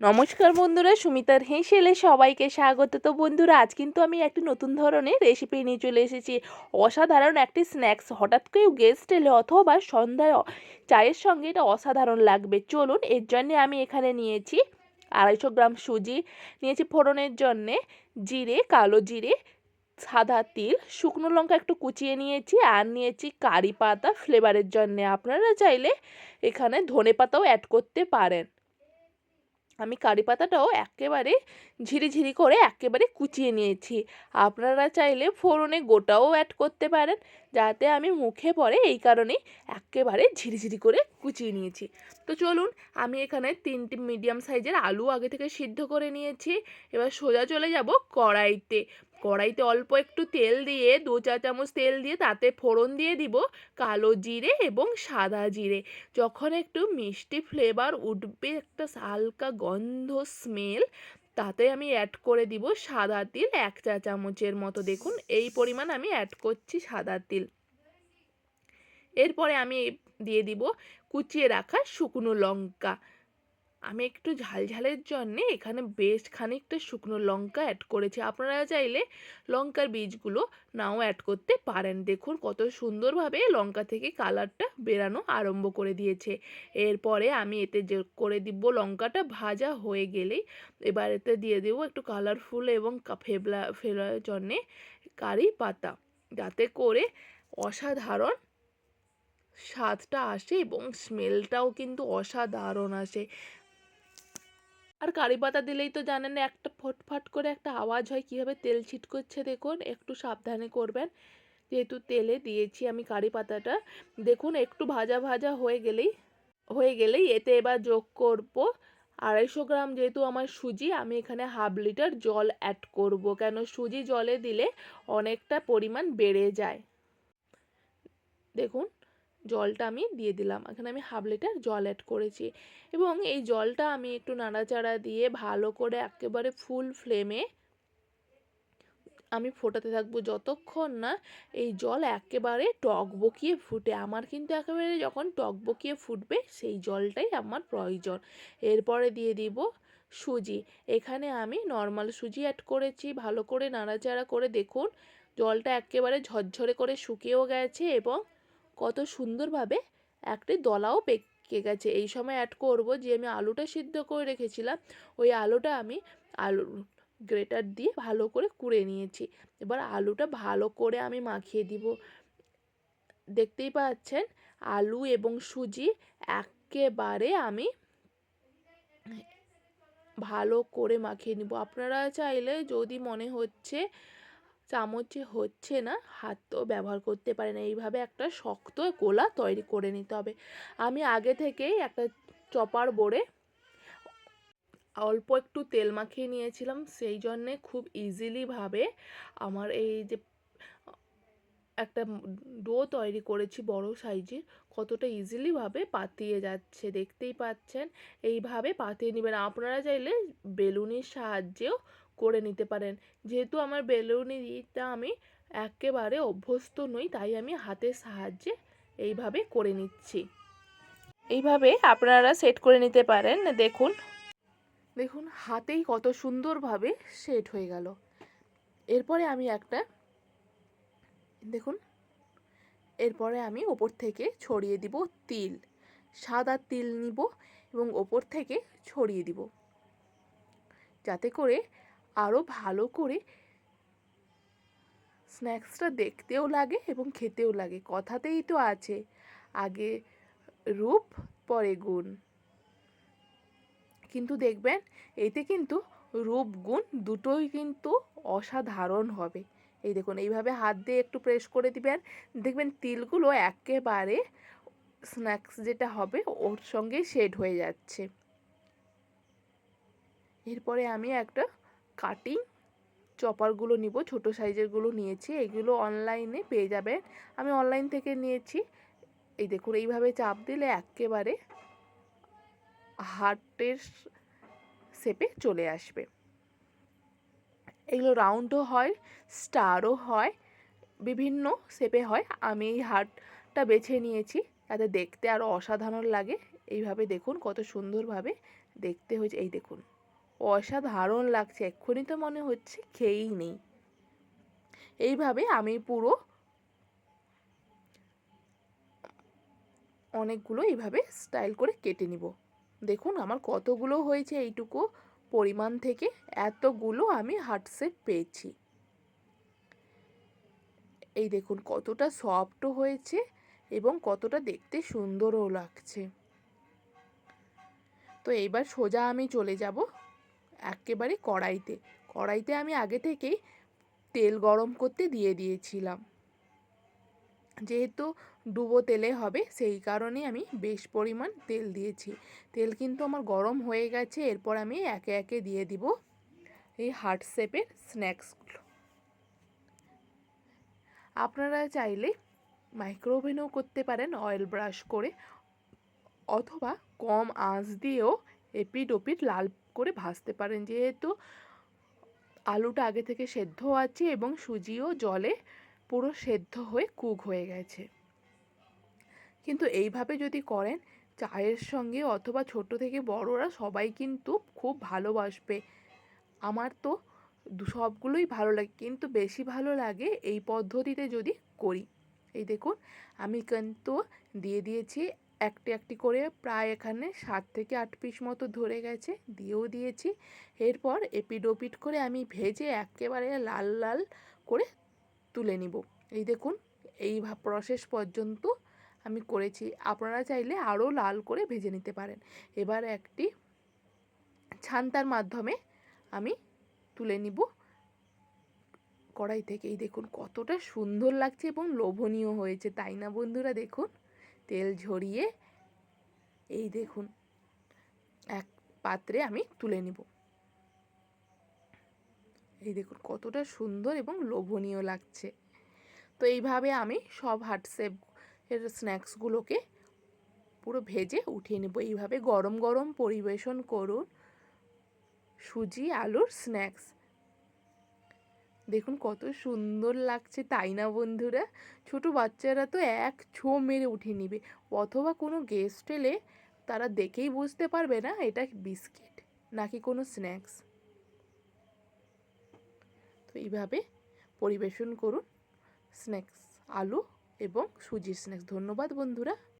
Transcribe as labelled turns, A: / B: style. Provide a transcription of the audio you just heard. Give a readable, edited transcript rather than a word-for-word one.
A: নমস্কার বন্ধুরা, সুমিতার হেসেলে সবাইকে স্বাগত। তো বন্ধুরা, আজ কিন্তু আমি একটি নতুন ধরনের রেসিপি নিয়ে চলে এসেছি। অসাধারণ একটি স্ন্যাক্স। হঠাৎ কেউ গেস্ট এলে অথবা সন্ধ্যায় চায়ের সঙ্গে এটা অসাধারণ লাগবে। চলুন, এর জন্যে আমি এখানে নিয়েছি 250 গ্রাম সুজি, নিয়েছি ফোড়নের জন্যে জিরে, কালো জিরে, সাদা তিল, শুকনো লঙ্কা একটু কুচিয়ে নিয়েছি, আর নিয়েছি কারি পাতা ফ্লেভারের জন্যে। আপনারা চাইলে এখানে ধনে পাতাও অ্যাড করতে পারেন। আমি কারি পাতাটাও একেবারে ঝিরিঝিরি করে একেবারে কুচিয়ে নিয়েছি। আপনারা চাইলে ফোড়নে গোটাও অ্যাড করতে পারেন, যাতে আমি মুখে পড়ে এই কারণেই একেবারে ঝিরিঝিরি করে কুচিয়ে নিয়েছি। তো চলুন, আমি এখানে 3টি মিডিয়াম সাইজের আলু আগে থেকে সিদ্ধ করে নিয়েছি। এবার সোজা চলে যাব কড়াইতে। কড়াইতে অল্প একটু তেল দিয়ে, 2 চা চামচ তেল দিয়ে তাতে ফোড়ন দিয়ে দিব কালো জিরে এবং সাদা জিরে। যখন একটু মিষ্টি ফ্লেভার উঠবে, একটা হালকা গন্ধ স্মেল, তাতে আমি অ্যাড করে দিব সাদা তিল 1 চা চামচের মতো। দেখুন, এই পরিমাণ আমি অ্যাড করছি সাদা তিল। এরপরে আমি দিয়ে দিব কুচিয়ে রাখা শুকনো লঙ্কা। আমি একটু ঝালঝালের জন্যে এখানে বেশ খানিকটা শুকনো লঙ্কা অ্যাড করেছি। আপনারা চাইলে লঙ্কার বীজগুলো নাও অ্যাড করতে পারেন। দেখুন কত সুন্দরভাবে লঙ্কা থেকে কালারটা বেরানো আরম্ভ করে দিয়েছে। এরপরে আমি এতে যে করে দিব, লঙ্কাটা ভাজা হয়ে গেলেই এবার এতে দিয়ে দেবো একটু কালারফুল এবং ফেলার জন্যে কারি পাতা, যাতে করে অসাধারণ স্বাদটা আসে এবং স্মেলটাও কিন্তু অসাধারণ আসে। আর কারি পাতা দিলেই তো জানেন, একটা ফটফট করে একটা আওয়াজ হয়, কীভাবে তেল ছিটকোচ্ছে দেখুন। একটু সাবধানে করবেন, যেহেতু তেলে দিয়েছি আমি কারি পাতাটা। দেখুন একটু ভাজা ভাজা হয়ে গেলেই এতে এবার যোগ করব 250 গ্রাম, যেহেতু আমার সুজি, আমি এখানে হাফ লিটার জল অ্যাড করব, কেন সুজি জলে দিলে অনেকটা পরিমাণ বেড়ে যায়। দেখুন, জলটা আমি দিয়ে দিলাম। এখানে আমি হাফ লিটার জল অ্যাড করেছি এবং এই জলটা আমি একটু নাড়াচাড়া দিয়ে ভালো করে একেবারে ফুল ফ্লেমে আমি ফোটাতে থাকবো, যতক্ষণ না এই জল একেবারে টকবকিয়ে ফুটে। আমার কিন্তু একেবারে যখন টকবকিয়ে ফুটবে, সেই জলটাই আমার প্রয়োজন। এরপরে দিয়ে দিব সুজি। এখানে আমি নর্মাল সুজি অ্যাড করেছি। ভালো করে নাড়াচাড়া করে দেখুন, জলটা একেবারে ঝরঝরে করে শুকিয়েও গেছে এবং কত সুন্দরভাবে একটি দলাও পেকে গেছে। এই সময় অ্যাড করব যে আমি আলুটা সিদ্ধ করে রেখেছিলাম, ওই আলুটা আমি আলু গ্রেটার দিয়ে ভালো করে কুড়ে নিয়েছি। এবার আলুটা ভালো করে আমি মাখিয়ে দিব। দেখতেই পাচ্ছেন, আলু এবং সুজি একেবারে আমি ভালো করে মাখিয়ে নিব। আপনারা চাইলে যদি মনে হচ্ছে চামচে হচ্ছে না, হাতও ব্যবহার করতে পারেন। এইভাবে একটা শক্ত গোলা তৈরি করে নিতে হবে। আমি আগে থেকেই একটা চপার বোর্ডে অল্প একটু তেল মাখিয়ে নিয়েছিলাম, সেই জন্যে খুব ইজিলিভাবে আমার এই যে একটা ডো তৈরি করেছি বড় সাইজের, কতটা ইজিলিভাবে পাতিয়ে যাচ্ছে দেখতেই পাচ্ছেন। এইভাবে পাতিয়ে নেবেন। আপনারা চাইলে বেলুনির সাহায্যেও করে নিতে পারেন। যেহেতু আমার বেলুনিটা আমি একেবারে অভ্যস্ত নই, তাই আমি হাতের সাহায্যে এইভাবে করে নিচ্ছি। এইভাবে আপনারা সেট করে নিতে পারেন। দেখুন দেখুন হাতেই কত সুন্দরভাবে সেট হয়ে গেল। এরপরে আমি দেখুন, এরপরে আমি ওপর থেকে ছড়িয়ে দিব তিল। সাদা তিল নিব এবং ওপর থেকে ছড়িয়ে দিব, যাতে করে আরও ভালো করে স্ন্যাক্সটা দেখতেও লাগে এবং খেতেও লাগে। কথাতেই তো আছে, আগে রূপ পরে গুণ। কিন্তু দেখবেন, এতে কিন্তু রূপ গুণ দুটোই কিন্তু অসাধারণ হবে। এই দেখুন, এইভাবে হাত দিয়ে একটু প্রেস করে দিবেন, দেখবেন তিলগুলো একেবারে স্ন্যাক্স যেটা হবে ওর সঙ্গে শেড হয়ে যাচ্ছে। এরপরে আমি একটা কাটিং চপারগুলো নিব, ছোট সাইজেরগুলো নিয়েছি। এগুলো অনলাইনে পেয়ে যাবেন, আমি অনলাইন থেকে নিয়েছি। এই দেখুন, এইভাবে চাপ দিলে একেবারে হার্টের শেপে চলে আসবে। এগুলো রাউন্ডও হয়, স্টারও হয়, বিভিন্ন শেপে হয়। আমি এই হার্টটা বেছে নিয়েছি, যাতে দেখতে আরও অসাধারণ লাগে। এইভাবে দেখুন কত সুন্দরভাবে দেখতে হয়েছে, এই দেখুন অসাধারণ লাগছে, এক্ষুনি তো মনে হচ্ছে খেয়েই নেই। এইভাবে আমি পুরো অনেকগুলো এইভাবে স্টাইল করে কেটে নিব। দেখুন আমার কতগুলো হয়েছে, এইটুকু পরিমাণ থেকে এতগুলো আমি হার্ট শেপ পেয়েছি। এই দেখুন কতটা সফটও হয়েছে এবং কতটা দেখতে সুন্দরও লাগছে। তো এইবার সোজা আমি চলে যাব একেবারে কড়াইতে। কড়াইতে আমি আগে থেকেই তেল গরম করতে দিয়ে দিয়েছিলাম, যেহেতু ডুবো তেলে হবে সেই কারণে আমি বেশ পরিমাণ তেল দিয়েছি। তেল কিন্তু আমার গরম হয়ে গেছে। এরপর আমি একে একে দিয়ে দিব এই হার্ট শেপের স্ন্যাক্সগুলো। আপনারা চাইলে মাইক্রোওভেনও করতে পারেন অয়েল ব্রাশ করে, অথবা কম আঁচ দিয়েও এপিট ওপিট লাল করে ভাজতে পারেন, যেহেতু আলুটা আগে থেকে সেদ্ধ আছে এবং সুজিও জলে পুরো সেদ্ধ হয়ে কুক হয়ে গেছে। কিন্তু এইভাবে যদি করেন চায়ের সঙ্গে অথবা ছোট থেকে বড়রা সবাই কিন্তু খুব ভালোবাসবে। আমার তো সবগুলোই ভালো লাগে, কিন্তু বেশি ভালো লাগে এই পদ্ধতিতে যদি করি। এই দেখুন আমি কিন্তু দিয়ে দিয়েছি একটি একটি করে, প্রায় এখানে 7 থেকে 8 পিস মতো ধরে গেছে, দিয়েও দিয়েছি। এরপর এপিড ওপিড করে আমি ভেজে একেবারে লাল লাল করে তুলে নিব। এই দেখুন এই প্রসেস পর্যন্ত আমি করেছি, আপনারা চাইলে আরও লাল করে ভেজে নিতে পারেন। এবার একটি ছান্তার মাধ্যমে আমি তুলে নিব কড়াই থেকে। এই দেখুন কতটা সুন্দর লাগছে এবং লোভনীয় হয়েছে, তাই না বন্ধুরা? দেখুন তেল ঝরিয়ে এই দেখুন এক পাত্রে আমি তুলে নিব। এই দেখুন কতটা সুন্দর এবং লোভনীয় লাগছে। তো এইভাবে আমি সব হার্ট শেপ এর স্ন্যাক্সগুলোকে পুরো ভেজে উঠিয়ে নেব। এইভাবে গরম গরম পরিবেশন করুন সুজি আলুর স্ন্যাক্স। দেখুন কত সুন্দর লাগছে, তাই না বন্ধুরা? ছোট বাচ্চারা তো এক ছো মেরে উঠিয়ে নেবে, অথবা কোনো গেস্ট এলে তারা দেখেই বুঝতে পারবে না এটা বিস্কিট নাকি কোনো স্ন্যাক্স। তো এইভাবে পরিবেশন করুন স্ন্যাক্স আলু এবং সুজির স্ন্যাক্স। ধন্যবাদ বন্ধুরা।